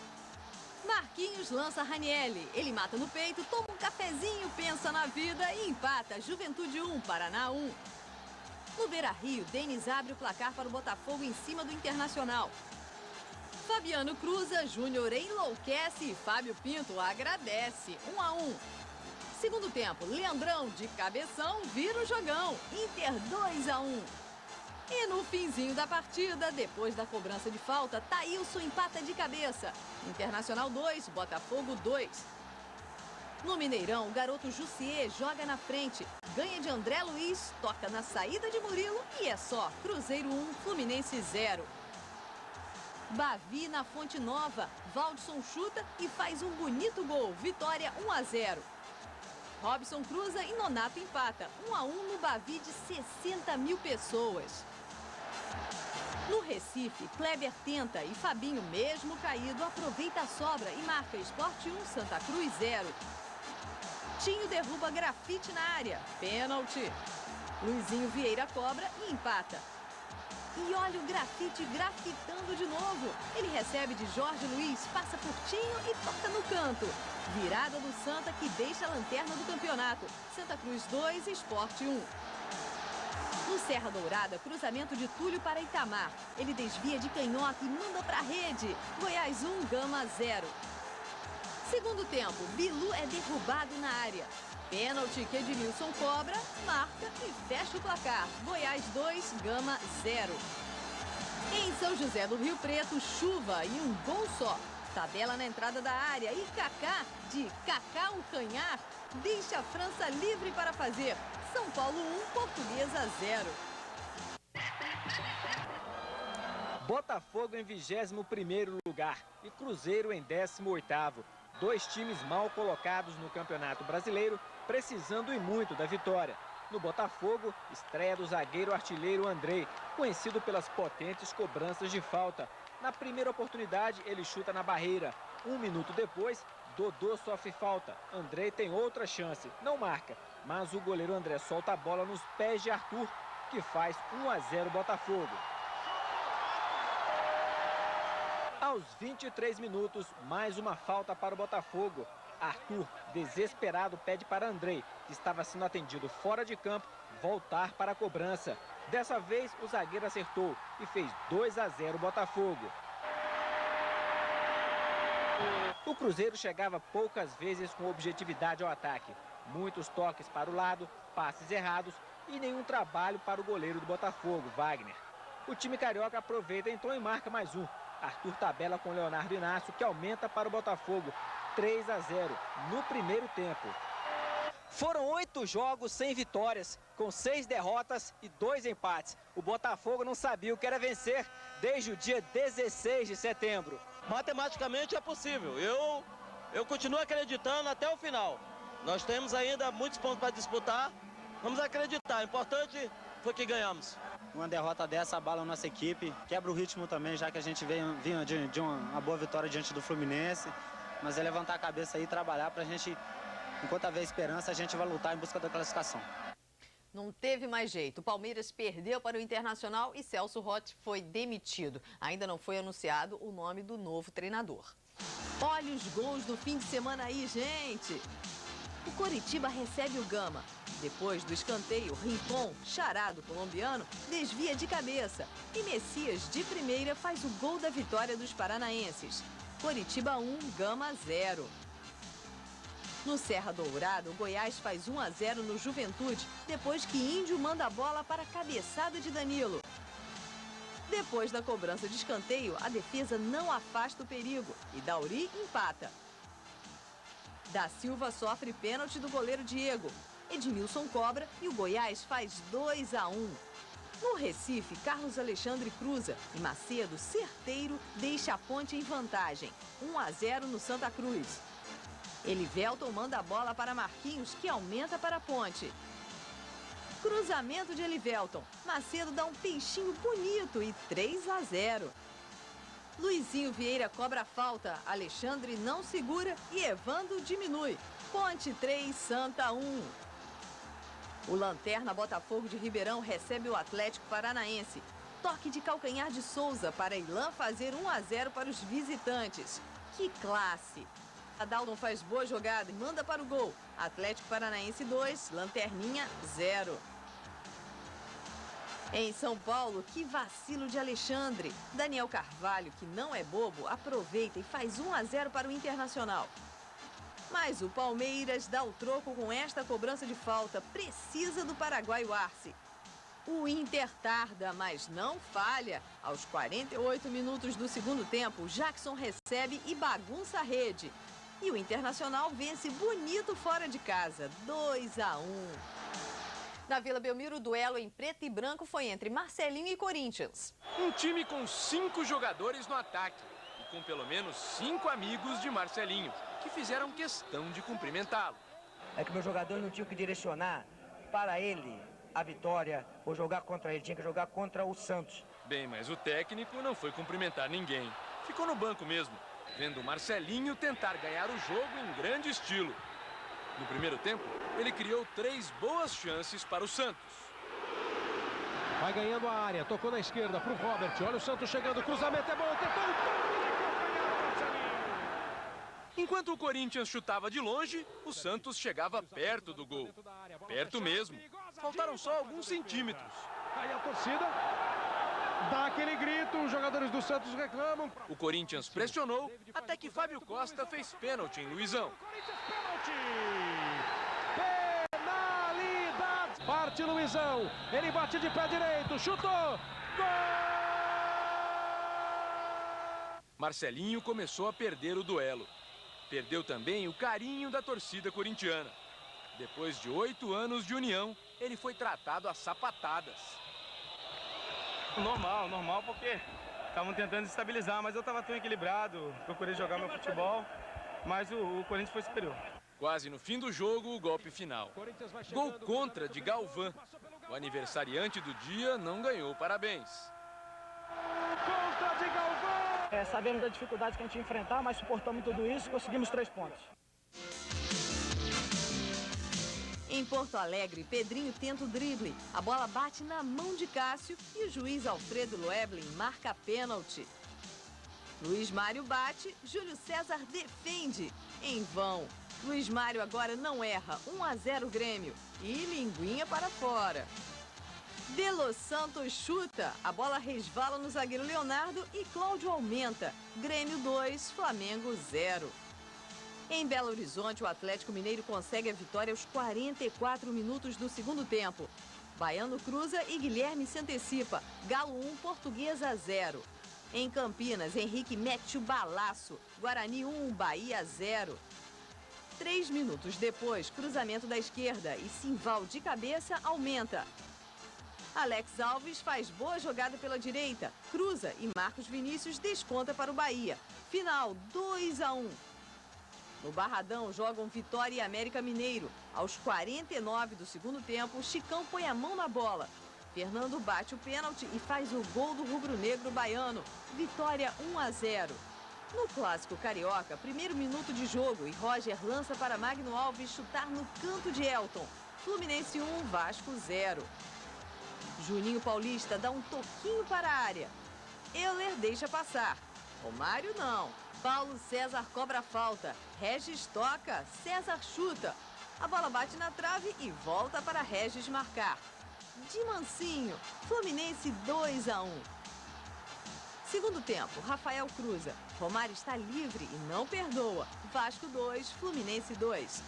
Marquinhos lança Ranielli. Ele mata no peito, toma um cafezinho, pensa na vida e empata. Juventude 1, Paraná 1. No Beira-Rio, Denis abre o placar para o Botafogo em cima do Internacional. Fabiano cruza, Júnior enlouquece e Fábio Pinto agradece. 1 a 1. Segundo tempo, Leandrão de cabeção vira o jogão. Inter 2 a 1. E no finzinho da partida, depois da cobrança de falta, Thailson empata de cabeça. Internacional 2, Botafogo 2. No Mineirão, o garoto Jussier joga na frente. Ganha de André Luiz, toca na saída de Murilo e é só. Cruzeiro 1, Fluminense 0. Bavi na Fonte Nova. Valdson chuta e faz um bonito gol. Vitória 1 a 0. Robson cruza e Nonato empata. 1 a 1 no Bavi de 60 mil pessoas. No Recife, Kleber tenta e Fabinho, mesmo caído, aproveita a sobra e marca Sport 1, Santa Cruz 0. Tinho derruba Grafite na área. Pênalti. Luizinho Vieira cobra e empata. E olha o Grafite grafitando de novo. Ele recebe de Jorge Luiz, passa por Tinho e toca no canto. Virada do Santa que deixa a lanterna do campeonato. Santa Cruz 2, Sport 1. No Serra Dourada, cruzamento de Túlio para Itamar. Ele desvia de canhota e manda para a rede. Goiás 1, Gama 0. Segundo tempo, Bilu é derrubado na área. Pênalti que Edmilson cobra, marca e fecha o placar. Goiás 2, Gama 0. Em São José do Rio Preto, chuva e um gol só. Tabela na entrada da área e Kaká, de Kaká o Canhar, deixa a França livre para fazer. São Paulo 1, Portuguesa 0. Botafogo em 21º lugar e Cruzeiro em 18º. Dois times mal colocados no Campeonato Brasileiro, precisando e muito da vitória. No Botafogo, estreia do zagueiro artilheiro Andrei, conhecido pelas potentes cobranças de falta. Na primeira oportunidade, ele chuta na barreira. 1 minuto depois, Dodô sofre falta. Andrei tem outra chance, não marca. Mas o goleiro André solta a bola nos pés de Arthur, que faz 1 a 0 Botafogo. Aos 23 minutos, mais uma falta para o Botafogo. Arthur, desesperado, pede para Andrei, que estava sendo atendido fora de campo, voltar para a cobrança. Dessa vez, o zagueiro acertou e fez 2 a 0 Botafogo. O Cruzeiro chegava poucas vezes com objetividade ao ataque. Muitos toques para o lado, passes errados e nenhum trabalho para o goleiro do Botafogo, Wagner. O time carioca aproveita então e marca mais um. Arthur tabela com Leonardo Inácio, que aumenta para o Botafogo. 3 a 0 no primeiro tempo. Foram 8 jogos sem vitórias, com 6 derrotas e 2 empates. O Botafogo não sabia o que era vencer desde o dia 16 de setembro. Matematicamente é possível. Eu continuo acreditando até o final. Nós temos ainda muitos pontos para disputar. Vamos acreditar. O importante foi que ganhamos. Uma derrota dessa abala a nossa equipe, quebra o ritmo também, já que a gente vinha de uma boa vitória diante do Fluminense. Mas é levantar a cabeça aí e trabalhar para a gente, enquanto haver esperança, a gente vai lutar em busca da classificação. Não teve mais jeito. O Palmeiras perdeu para o Internacional e Celso Roth foi demitido. Ainda não foi anunciado o nome do novo treinador. Olha os gols do fim de semana aí, gente! O Coritiba recebe o Gama. Depois do escanteio, Rincon, charado colombiano, desvia de cabeça. E Messias, de primeira, faz o gol da vitória dos paranaenses. Coritiba 1, Gama 0. No Serra Dourada, o Goiás faz 1 a 0 no Juventude, depois que Índio manda a bola para a cabeçada de Danilo. Depois da cobrança de escanteio, a defesa não afasta o perigo e Dauri empata. Da Silva sofre pênalti do goleiro Diego. Edmilson cobra e o Goiás faz 2-1. No Recife, Carlos Alexandre cruza e Macedo, certeiro, deixa a Ponte em vantagem. 1-0 no Santa Cruz. Elivelton manda a bola para Marquinhos, que aumenta para a Ponte. Cruzamento de Elivelton. Macedo dá um peixinho bonito e 3-0. Luizinho Vieira cobra a falta. Alexandre não segura e Evandro diminui. Ponte 3, Santa 1. O Lanterna Botafogo de Ribeirão recebe o Atlético Paranaense. Toque de calcanhar de Souza para Ilan fazer 1-0 para os visitantes. Que classe! Adaldon faz boa jogada e manda para o gol. Atlético Paranaense 2, Lanterninha 0. Em São Paulo, que vacilo de Alexandre. Daniel Carvalho, que não é bobo, aproveita e faz 1-0 para o Internacional. Mas o Palmeiras dá o troco com esta cobrança de falta. Precisa do paraguaio Arce. O Inter tarda, mas não falha. Aos 48 minutos do segundo tempo, Jackson recebe e bagunça a rede. E o Internacional vence bonito fora de casa, 2-1. Na Vila Belmiro, o duelo em preto e branco foi entre Marcelinho e Corinthians. Um time com 5 jogadores no ataque e com pelo menos 5 amigos de Marcelinho, que fizeram questão de cumprimentá-lo. É que meu jogador não tinha que direcionar para ele a vitória ou jogar contra ele, tinha que jogar contra o Santos. Bem, mas o técnico não foi cumprimentar ninguém. Ficou no banco mesmo, vendo o Marcelinho tentar ganhar o jogo em grande estilo. No primeiro tempo, ele criou 3 boas chances para o Santos. Vai ganhando a área, tocou na esquerda para o Robert. Olha o Santos chegando, cruzamento é bom, tentou o toque de calcanhar, Marcelinho. Enquanto o Corinthians chutava de longe, o Santos chegava perto do gol. Perto mesmo. Faltaram só alguns centímetros. Aí a torcida dá aquele grito, os jogadores do Santos reclamam. O Corinthians pressionou até que Fábio Costa fez pênalti em Luizão. Penalidade! Parte Luizão, ele bate de pé direito, chutou! Gol! Marcelinho começou a perder o duelo. Perdeu também o carinho da torcida corintiana. Depois de 8 anos de união, ele foi tratado a sapatadas. Normal, porque estavam tentando estabilizar, mas eu estava tão equilibrado, procurei jogar meu futebol, mas o Corinthians foi superior. Quase no fim do jogo, o golpe final. Gol contra de Galvão. O aniversariante do dia não ganhou parabéns. Contra de Galvão! Sabemos da dificuldade que a gente ia enfrentar, mas suportamos tudo isso e conseguimos 3 pontos. Em Porto Alegre, Pedrinho tenta o drible. A bola bate na mão de Cássio e o juiz Alfredo Loeblin marca pênalti. Luiz Mário bate, Júlio César defende. Em vão. Luiz Mário agora não erra. 1-0 Grêmio. E linguinha para fora. De Los Santos chuta. A bola resvala no zagueiro Leonardo e Cláudio aumenta. Grêmio 2, Flamengo 0. Em Belo Horizonte, o Atlético Mineiro consegue a vitória aos 44 minutos do segundo tempo. Baiano cruza e Guilherme se antecipa. Galo 1, Portuguesa 0. Em Campinas, Henrique mete o balaço. Guarani 1, Bahia 0. 3 minutos depois, cruzamento da esquerda e Simval de cabeça aumenta. Alex Alves faz boa jogada pela direita, cruza e Marcos Vinícius desconta para o Bahia. Final 2-1. No Barradão, jogam Vitória e América Mineiro. Aos 49 do segundo tempo, Chicão põe a mão na bola. Fernando bate o pênalti e faz o gol do rubro-negro baiano. Vitória 1-0. No Clássico Carioca, primeiro minuto de jogo e Roger lança para Magno Alves chutar no canto de Elton. Fluminense 1, Vasco 0. Juninho Paulista dá um toquinho para a área. Euler deixa passar. Romário não. Paulo César cobra a falta. Regis toca, César chuta. A bola bate na trave e volta para Regis marcar. De mansinho, Fluminense 2-1. Segundo tempo, Rafael cruza. Romário está livre e não perdoa. Vasco 2, Fluminense 2.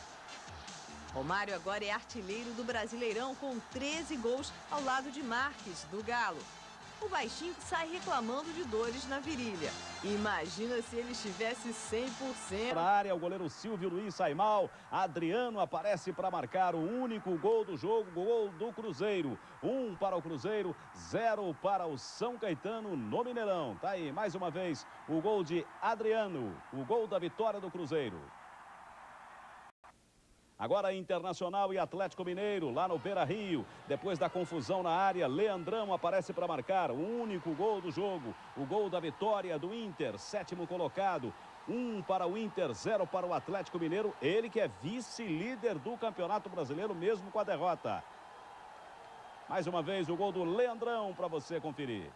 Romário agora é artilheiro do Brasileirão com 13 gols ao lado de Marques, do Galo. o baixinho sai reclamando de dores na virilha. Imagina se ele estivesse 100%. Na área, o goleiro Silvio Luiz sai mal. Adriano aparece para marcar o único gol do jogo, gol do Cruzeiro. 1 para o Cruzeiro, 0 para o São Caetano no Mineirão. Tá aí, mais uma vez, o gol de Adriano, o gol da vitória do Cruzeiro. Agora Internacional e Atlético Mineiro, lá no Beira-Rio. Depois da confusão na área, Leandrão aparece para marcar o único gol do jogo. O gol da vitória do Inter, 7º colocado. 1 para o Inter, 0 para o Atlético Mineiro. Ele que é vice-líder do Campeonato Brasileiro, mesmo com a derrota. Mais uma vez o gol do Leandrão para você conferir.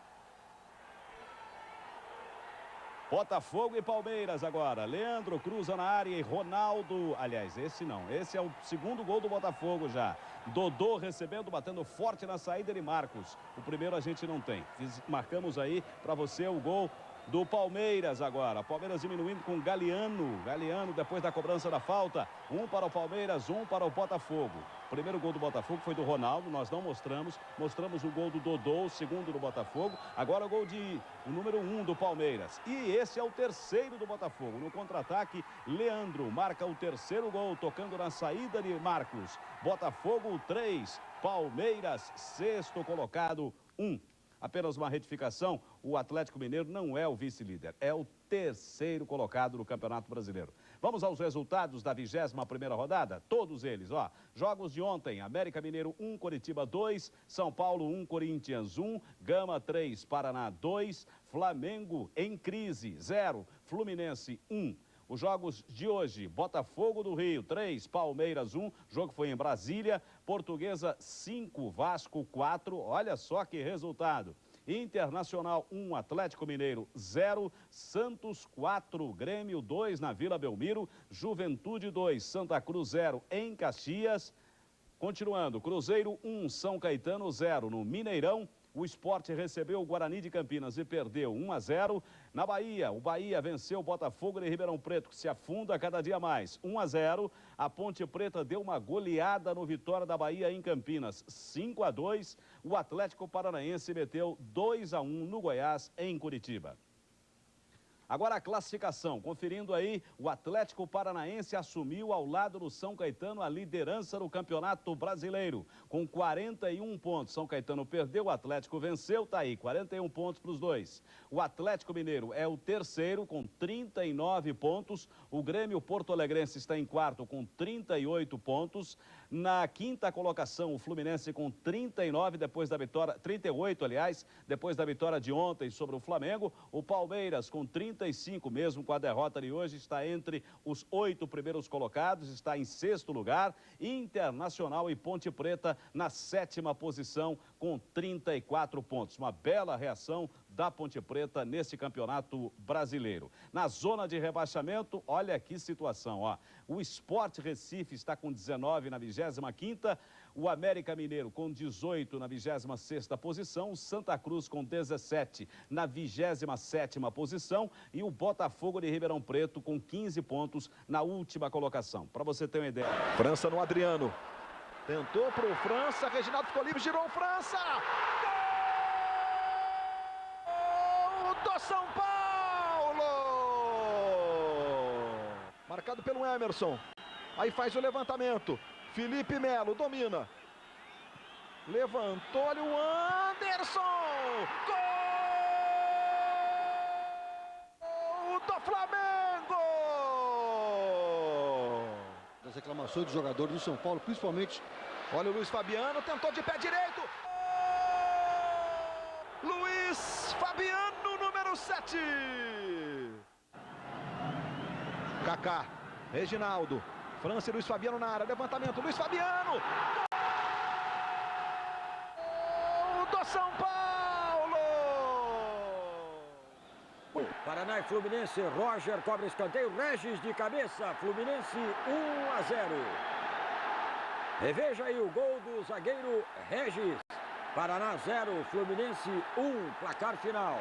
Botafogo e Palmeiras agora. Leandro cruza na área e Ronaldo... Aliás, esse não. Esse é o segundo gol do Botafogo já. Dodô recebendo, batendo forte na saída de Marcos. O primeiro a gente não tem. Marcamos aí para você o gol do Palmeiras agora. Palmeiras diminuindo com Galeano. Galeano depois da cobrança da falta. 1 para o Palmeiras, 1 para o Botafogo. O primeiro gol do Botafogo foi do Ronaldo, nós não mostramos. Mostramos o gol do Dodô, o segundo do Botafogo. Agora o gol o número 1 do Palmeiras. E esse é o terceiro do Botafogo. No contra-ataque, Leandro marca o terceiro gol, tocando na saída de Marcos. Botafogo 3, Palmeiras 6º colocado 1. Apenas uma retificação, o Atlético Mineiro não é o vice-líder, é o terceiro colocado no Campeonato Brasileiro. Vamos aos resultados da 21ª rodada? Todos eles, ó. Jogos de ontem, América Mineiro 1, Coritiba 2, São Paulo 1, Corinthians 1, Gama 3, Paraná 2, Flamengo em crise 0, Fluminense 1. Os jogos de hoje, Botafogo do Rio 3, Palmeiras 1, jogo foi em Brasília, Portuguesa 5, Vasco 4, olha só que resultado. Internacional 1, Atlético Mineiro 0, Santos 4, Grêmio 2 na Vila Belmiro, Juventude 2, Santa Cruz 0 em Caxias. Continuando, Cruzeiro 1, São Caetano 0 no Mineirão. O Sport recebeu o Guarani de Campinas e perdeu 1-0. Na Bahia, o Bahia venceu o Botafogo de Ribeirão Preto, que se afunda cada dia mais. 1-0. A Ponte Preta deu uma goleada no Vitória da Bahia em Campinas, 5-2. O Atlético Paranaense meteu 2-1 no Goiás, em Curitiba. Agora a classificação, conferindo aí, o Atlético Paranaense assumiu ao lado do São Caetano a liderança do Campeonato Brasileiro, com 41 pontos. São Caetano perdeu, o Atlético venceu, tá aí, 41 pontos para os dois. O Atlético Mineiro é o terceiro, com 39 pontos. O Grêmio Porto Alegrense está em quarto, com 38 pontos. Na quinta colocação, o Fluminense com 39, depois da vitória, 38, aliás, depois da vitória de ontem sobre o Flamengo. O Palmeiras com 35, mesmo com a derrota de hoje, está entre os 8 primeiros colocados, está em 6º lugar. Internacional e Ponte Preta na 7ª posição com 34 pontos. Uma bela reação da Ponte Preta nesse campeonato brasileiro. Na zona de rebaixamento, olha que situação, ó. O Sport Recife está com 19 na 25ª, o América Mineiro com 18 na 26ª posição, o Santa Cruz com 17 na 27ª posição e o Botafogo de Ribeirão Preto com 15 pontos na última colocação. Para você ter uma ideia. França no Adriano. Tentou pro França, Reginaldo ficou livre, girou o França! Do São Paulo! Marcado pelo Emerson. Aí faz o levantamento. Felipe Melo domina. Levantou-lhe o Anderson! Gol do Flamengo! Das reclamações dos jogadores do São Paulo, principalmente. Olha o Luiz Fabiano, tentou de pé direito. Luiz Fabiano, número 7. Kaká, Reginaldo, França e Luiz Fabiano na área, levantamento, Luiz Fabiano. Gol do São Paulo. Paraná e Fluminense, Roger cobra escanteio, Regis de cabeça, Fluminense 1-0. Reveja aí o gol do zagueiro Regis. Paraná 0, Fluminense 1, placar final.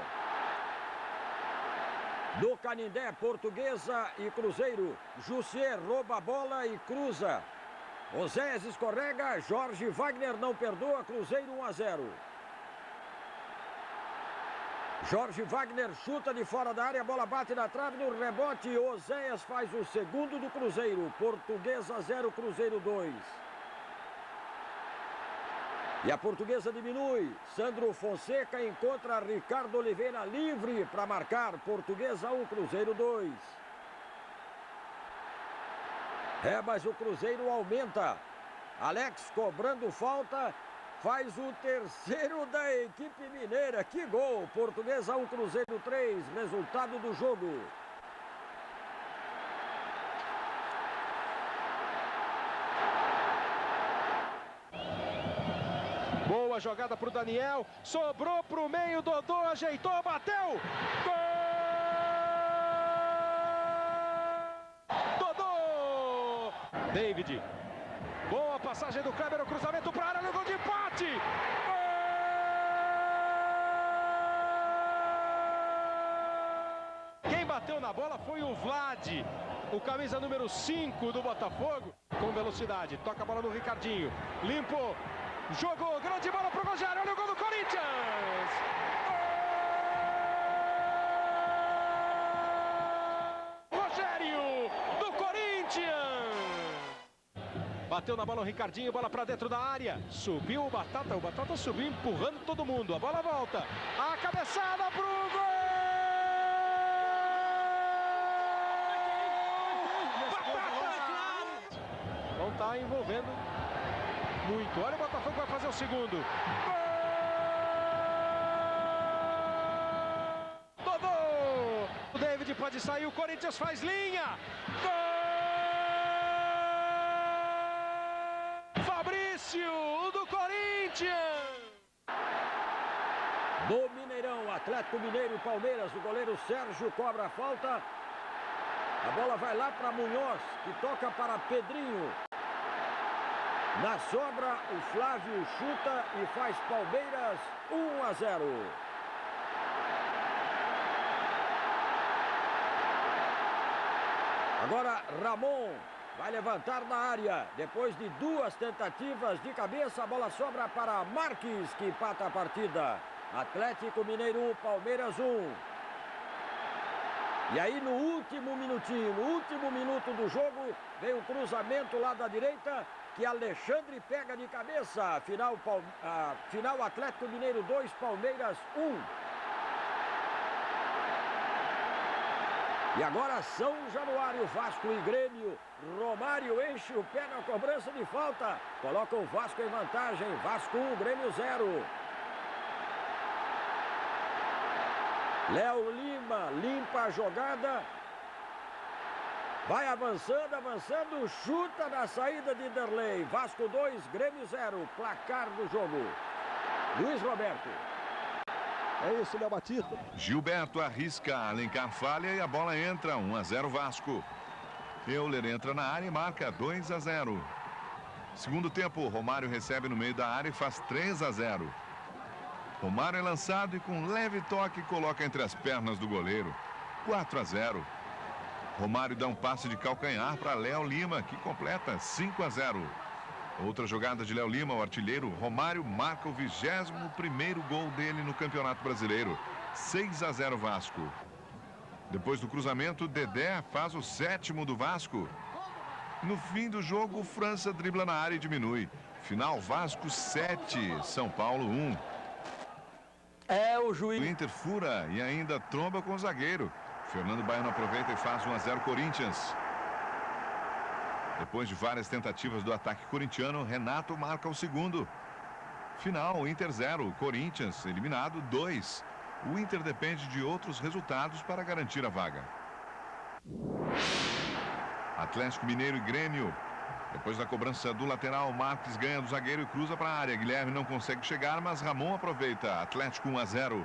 No Canindé, Portuguesa e Cruzeiro, Jussier rouba a bola e cruza. Oséias escorrega, Jorge Wagner não perdoa, Cruzeiro 1-0. Jorge Wagner chuta de fora da área, a bola bate na trave, no rebote, Oséias faz o segundo do Cruzeiro. Portuguesa 0, Cruzeiro 2. E a Portuguesa diminui. Sandro Fonseca encontra Ricardo Oliveira livre para marcar. Portuguesa 1, Cruzeiro 2. Mas o Cruzeiro aumenta. Alex cobrando falta. Faz o terceiro da equipe mineira. Que gol! Portuguesa 1, Cruzeiro 3. Resultado do jogo. Boa jogada para o Daniel. Sobrou para o meio. Dodô ajeitou, bateu. Gol! Dodô! David. Boa passagem do Kleber, o cruzamento para a área, no gol de empate! Gol! Quem bateu na bola foi o Vlad, o camisa número 5 do Botafogo, com velocidade. Toca a bola no Ricardinho, limpou, jogou, grande bola para o Rogério, olha o gol do Corinthians! Gol! Rogério, do Corinthians! Bateu na bola o Ricardinho, bola para dentro da área. Subiu o Batata subiu empurrando todo mundo. A bola volta. A cabeçada pro gol! Batata! Não tá envolvendo muito. Olha, o Botafogo vai fazer o segundo. Gol! Dodô! O David pode sair, o Corinthians faz linha. Gol! O do Corinthians! No Mineirão, Atlético Mineiro e Palmeiras, o goleiro Sérgio cobra a falta. A bola vai lá para Munhoz, que toca para Pedrinho. Na sobra, o Flávio chuta e faz Palmeiras 1-0. Agora, Ramon vai levantar na área. Depois de duas tentativas de cabeça, a bola sobra para Marques, que empata a partida. Atlético Mineiro 1, Palmeiras 1. E aí no último minutinho, no último minuto do jogo, vem um cruzamento lá da direita, que Alexandre pega de cabeça. Final Atlético Mineiro 2, Palmeiras 1. E agora São Januário, Vasco e Grêmio. Romário enche o pé na cobrança de falta. Coloca o Vasco em vantagem. Vasco 1, Grêmio 0. Léo Lima limpa a jogada. Vai avançando, chuta na saída de Derlei. Vasco 2, Grêmio 0. Placar do jogo. Luiz Roberto. É isso, Léo Batista. Gilberto arrisca, Alencar falha e a bola entra. 1-0 Vasco. Euler entra na área e marca 2-0. Segundo tempo, Romário recebe no meio da área e faz 3-0. Romário é lançado e com leve toque coloca entre as pernas do goleiro. 4-0. Romário dá um passe de calcanhar para Léo Lima, que completa 5-0. Outra jogada de Léo Lima, o artilheiro Romário marca o 21º gol dele no Campeonato Brasileiro. 6-0 Vasco. Depois do cruzamento, Dedé faz o 7º do Vasco. No fim do jogo, França dribla na área e diminui. Final Vasco 7, São Paulo 1. O juiz. O Inter fura e ainda tromba com o zagueiro. Fernando Baiano aproveita e faz 1-0 Corinthians. Depois de várias tentativas do ataque corintiano, Renato marca o segundo. Final, Inter 0, Corinthians eliminado 2. O Inter depende de outros resultados para garantir a vaga. Atlético Mineiro e Grêmio. Depois da cobrança do lateral, Marques ganha do zagueiro e cruza para a área. Guilherme não consegue chegar, mas Ramon aproveita. Atlético 1-0.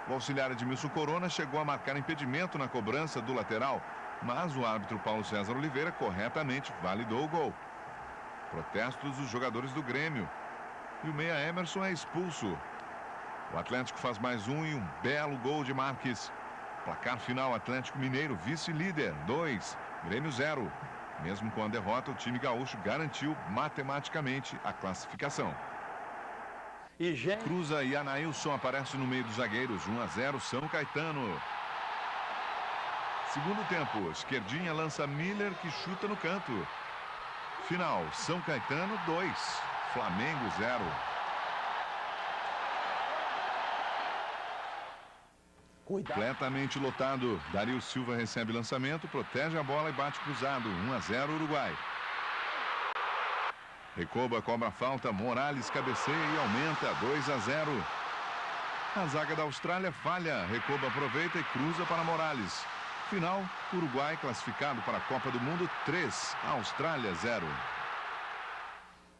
O auxiliar Edmilson Corona chegou a marcar impedimento na cobrança do lateral, mas o árbitro Paulo César Oliveira corretamente validou o gol. Protestos dos jogadores do Grêmio. E o meia Emerson é expulso. O Atlético faz mais um e um belo gol de Marques. Placar final, Atlético Mineiro, vice-líder, 2, Grêmio 0. Mesmo com a derrota, o time gaúcho garantiu matematicamente a classificação. Cruza e Anailson aparece no meio dos zagueiros. 1-0 São Caetano. Segundo tempo, esquerdinha lança Miller, que chuta no canto. Final, São Caetano 2, Flamengo 0. Completamente lotado. Dario Silva recebe lançamento, protege a bola e bate cruzado. 1-0 Uruguai. Recoba cobra falta, Morales cabeceia e aumenta. 2-0. A zaga da Austrália falha. Recoba aproveita e cruza para Morales. Final, Uruguai classificado para a Copa do Mundo 3, Austrália 0.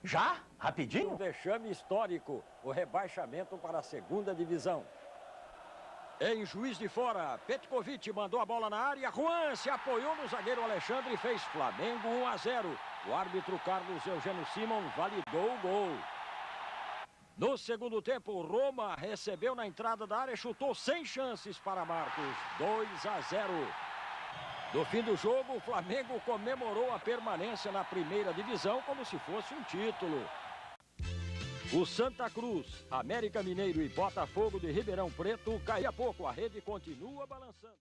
Já? Rapidinho? Um vexame histórico, o rebaixamento para a segunda divisão. Em Juiz de Fora, Petkovic mandou a bola na área, Juan se apoiou no zagueiro Alexandre e fez Flamengo 1-0. O árbitro Carlos Eugênio Simon validou o gol. No segundo tempo, Roma recebeu na entrada da área, chutou sem chances para Marcos, 2-0. No fim do jogo, o Flamengo comemorou a permanência na primeira divisão como se fosse um título. O Santa Cruz, América Mineiro e Botafogo de Ribeirão Preto, daqui a pouco a rede continua balançando.